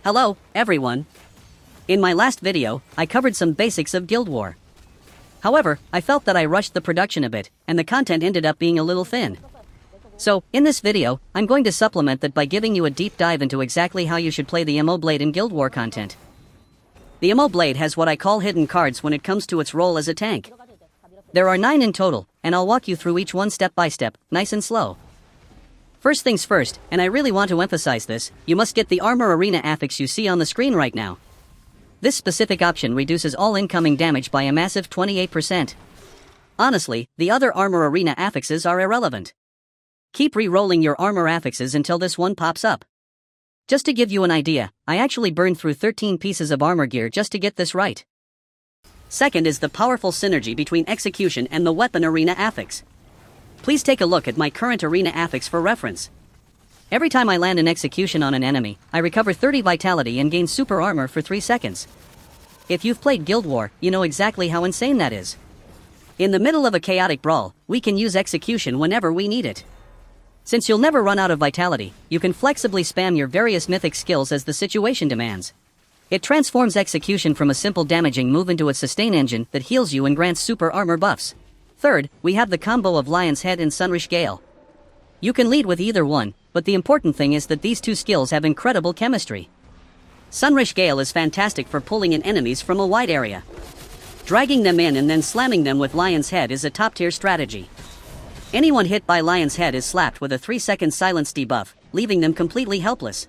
Hello, everyone. In my last video, I covered some basics of Guild War. However, I felt that I rushed the production a bit, and the content ended up being a little thin. So, in this video, I'm going to supplement that by giving you a deep dive into exactly how you should play the moblade in Guild War content. The moblade has what I call hidden cards when it comes to its role as a tank. There are 9 in total, and I'll walk you through each one step by step, nice and slow. First things first, and I really want to emphasize this, you must get the Armor Arena Affix you see on the screen right now. This specific option reduces all incoming damage by a massive 28%. Honestly, the other Armor Arena Affixes are irrelevant. Keep re-rolling your armor affixes until this one pops up. Just to give you an idea, I actually burned through 13 pieces of armor gear just to get this right. Second is the powerful synergy between Execution and the Weapon Arena Affix. Please take a look at my current Arena Affix for reference. Every time I land an Execution on an enemy, I recover 30 vitality and gain super armor for 3 seconds. If you've played Guild War, you know exactly how insane that is. In the middle of a chaotic brawl, we can use Execution whenever we need it. Since you'll never run out of vitality, you can flexibly spam your various mythic skills as the situation demands. It transforms Execution from a simple damaging move into a sustain engine that heals you and grants super armor buffs. Third, we have the combo of Lion's Head and Sunrush Gale. You can lead with either one, but the important thing is that these two skills have incredible chemistry. Sunrush Gale is fantastic for pulling in enemies from a wide area. Dragging them in and then slamming them with Lion's Head is a top-tier strategy. Anyone hit by Lion's Head is slapped with a 3-second silence debuff, leaving them completely helpless.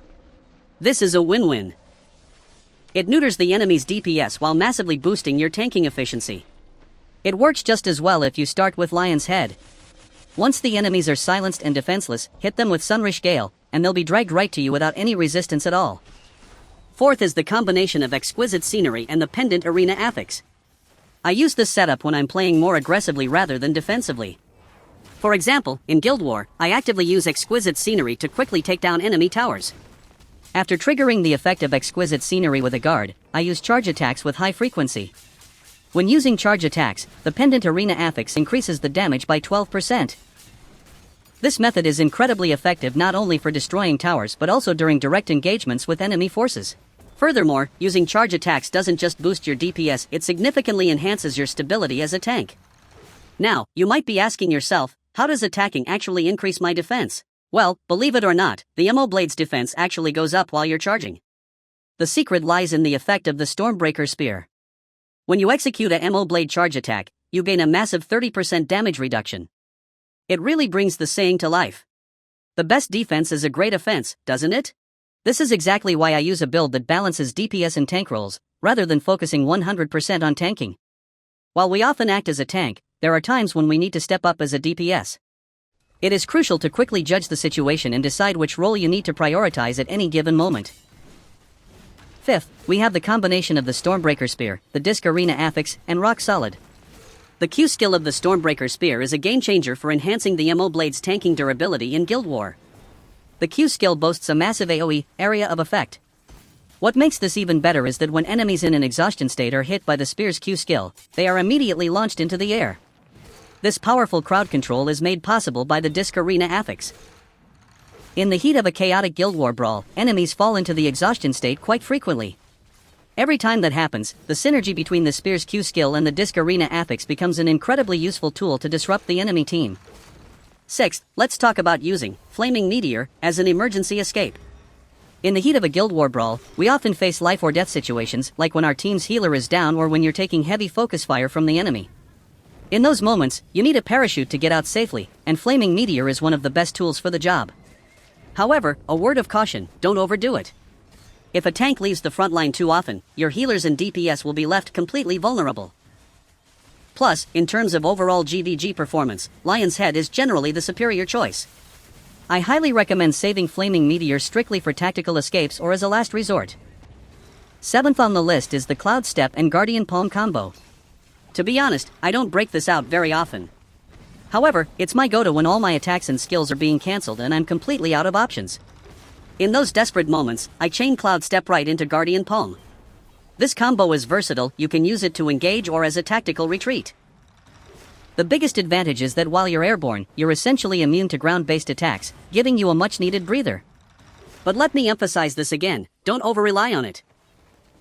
This is a win-win. It neuters the enemy's DPS while massively boosting your tanking efficiency. It works just as well if you start with Lion's Head. Once the enemies are silenced and defenseless, hit them with Sunrush Gale, and they'll be dragged right to you without any resistance at all. Fourth is the combination of Exquisite Scenery and the Pendant Arena Affix. I use this setup when I'm playing more aggressively rather than defensively. For example, in Guild War, I actively use Exquisite Scenery to quickly take down enemy towers. After triggering the effect of Exquisite Scenery with a guard, I use charge attacks with high frequency. When using charge attacks, the Pendant Arena Affix increases the damage by 12%. This method is incredibly effective not only for destroying towers but also during direct engagements with enemy forces. Furthermore, using charge attacks doesn't just boost your DPS, it significantly enhances your stability as a tank. Now, you might be asking yourself, how does attacking actually increase my defense? Well, believe it or not, the moblade's defense actually goes up while you're charging. The secret lies in the effect of the Stormbreaker spear. When you execute a moblade charge attack, you gain a massive 30% damage reduction. It really brings the saying to life. The best defense is a great offense, doesn't it? This is exactly why I use a build that balances DPS and tank rolls, rather than focusing 100% on tanking. While we often act as a tank, there are times when we need to step up as a DPS. It is crucial to quickly judge the situation and decide which role you need to prioritize at any given moment. Fifth, we have the combination of the Stormbreaker Spear, the Disc Arena Affix, and Rock Solid. The Q skill of the Stormbreaker Spear is a game-changer for enhancing the moblade's tanking durability in Guild War. The Q skill boasts a massive AoE, area of effect. What makes this even better is that when enemies in an exhaustion state are hit by the spear's Q skill, they are immediately launched into the air. This powerful crowd control is made possible by the Disc Arena Affix. In the heat of a chaotic Guild War brawl, enemies fall into the exhaustion state quite frequently. Every time that happens, the synergy between the spear's Q skill and the Disc Arena Affix becomes an incredibly useful tool to disrupt the enemy team. Sixth, let's talk about using Flaming Meteor as an emergency escape. In the heat of a Guild War brawl, we often face life or death situations, like when our team's healer is down or when you're taking heavy focus fire from the enemy. In those moments, you need a parachute to get out safely, and Flaming Meteor is one of the best tools for the job. However, a word of caution, don't overdo it. If a tank leaves the front line too often, your healers and DPS will be left completely vulnerable. Plus, in terms of overall GVG performance, Lion's Head is generally the superior choice. I highly recommend saving Flaming Meteor strictly for tactical escapes or as a last resort. Seventh on the list is the Cloud Step and Guardian Palm combo. To be honest, I don't break this out very often. However, it's my go-to when all my attacks and skills are being cancelled and I'm completely out of options. In those desperate moments, I chain Cloud Step right into Guardian Palm. This combo is versatile, you can use it to engage or as a tactical retreat. The biggest advantage is that while you're airborne, you're essentially immune to ground-based attacks, giving you a much-needed breather. But let me emphasize this again, don't over-rely on it.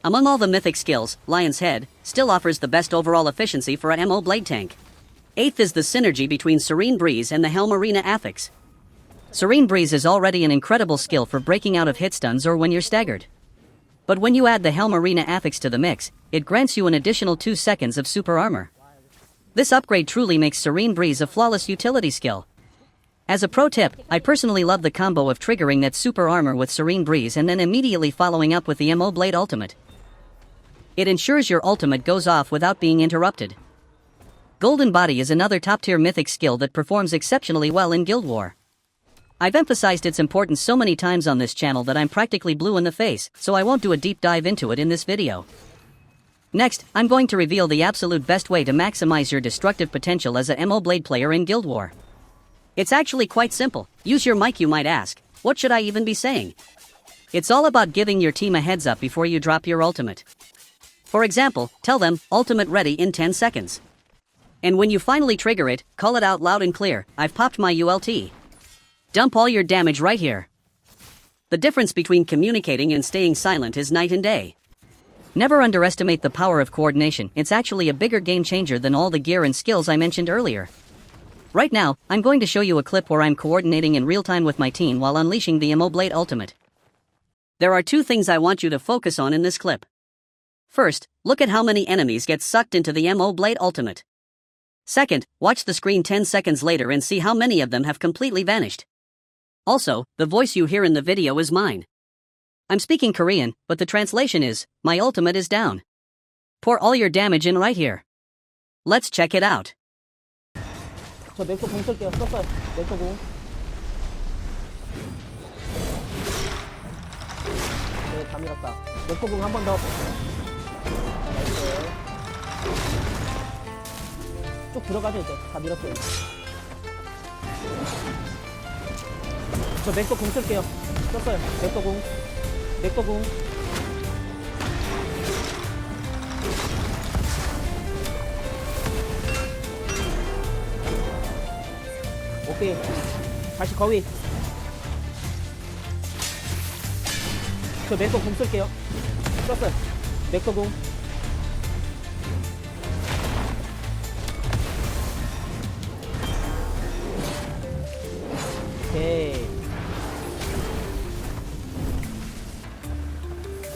Among all the mythic skills, Lion's Head still offers the best overall efficiency for a moblade tank. 8th is the synergy between Serene Breeze and the Helm Arena Affix. Serene Breeze is already an incredible skill for breaking out of hit stuns or when you're staggered. But when you add the Helm Arena Affix to the mix, it grants you an additional 2 seconds of super armor. This upgrade truly makes Serene Breeze a flawless utility skill. As a pro tip, I personally love the combo of triggering that super armor with Serene Breeze and then immediately following up with the moblade ultimate. It ensures your ultimate goes off without being interrupted. Golden Body is another top-tier mythic skill that performs exceptionally well in Guild War. I've emphasized its importance so many times on this channel that I'm practically blue in the face, so I won't do a deep dive into it in this video. Next, I'm going to reveal the absolute best way to maximize your destructive potential as a moblade player in Guild War. It's actually quite simple. Use your mic, you might ask. What should I even be saying? It's all about giving your team a heads up before you drop your ultimate. For example, tell them, ultimate ready in 10 seconds. And when you finally trigger it, call it out loud and clear, I've popped my ULT. Dump all your damage right here. The difference between communicating and staying silent is night and day. Never underestimate the power of coordination. It's actually a bigger game changer than all the gear and skills I mentioned earlier. Right now, I'm going to show you a clip where I'm coordinating in real time with my team while unleashing the moblade ultimate. There are 2 things I want you to focus on in this clip. First, look at how many enemies get sucked into the moblade ultimate. Second, watch the screen 10 seconds later and see how many of them have completely vanished. Also, the voice you hear in the video is mine. I'm speaking Korean, but the translation is, my ultimate is down. Pour all your damage in right here. Let's check it out. 저 맥도 공 쓸게요. 썼어요. 맥도 공. 네, 다 밀었다. 맥도 공 한 번 더. 나이스. 쭉 들어가죠 이제. 다 밀었어요. 저 맥도 공 쓸게요. 썼어요. 맥도 공. 맥도 공. 오케이. 다시 거위. 저 맥도 공 쓸게요. 썼어요. 맥도 공. 오케이.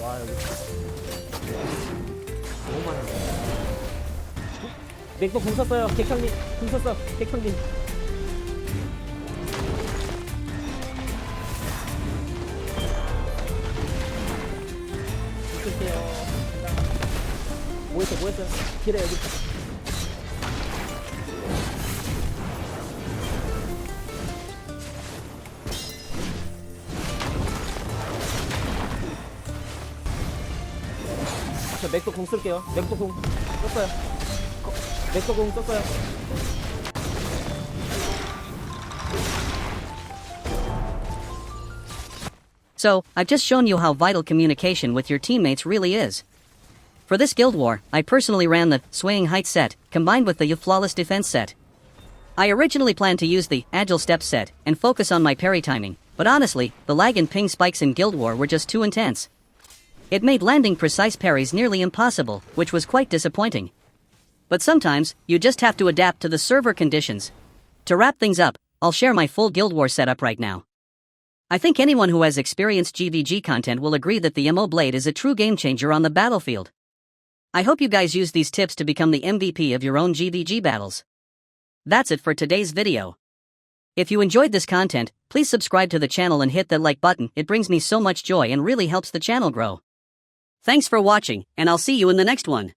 와, 여기 너무 많네. 맥도 공 썼어요. 객창님 공 썼어. 객창님. 쓸게요. 뭐했어? 길에 여기. 저 맥도 공 쓸게요. 맥도 공 썼어요. 맥도 공 썼어요. So, I've just shown you how vital communication with your teammates really is. For this Guild War, I personally ran the Swaying Height set, combined with the Flawless Defense set. I originally planned to use the Agile Steps set and focus on my parry timing, but honestly, the lag and ping spikes in Guild War were just too intense. It made landing precise parries nearly impossible, which was quite disappointing. But sometimes, you just have to adapt to the server conditions. To wrap things up, I'll share my full Guild War setup right now. I think anyone who has experienced GVG content will agree that the moblade is a true game changer on the battlefield. I hope you guys use these tips to become the MVP of your own GVG battles. That's it for today's video. If you enjoyed this content, please subscribe to the channel and hit that like button. It brings me so much joy and really helps the channel grow. Thanks for watching, and I'll see you in the next one.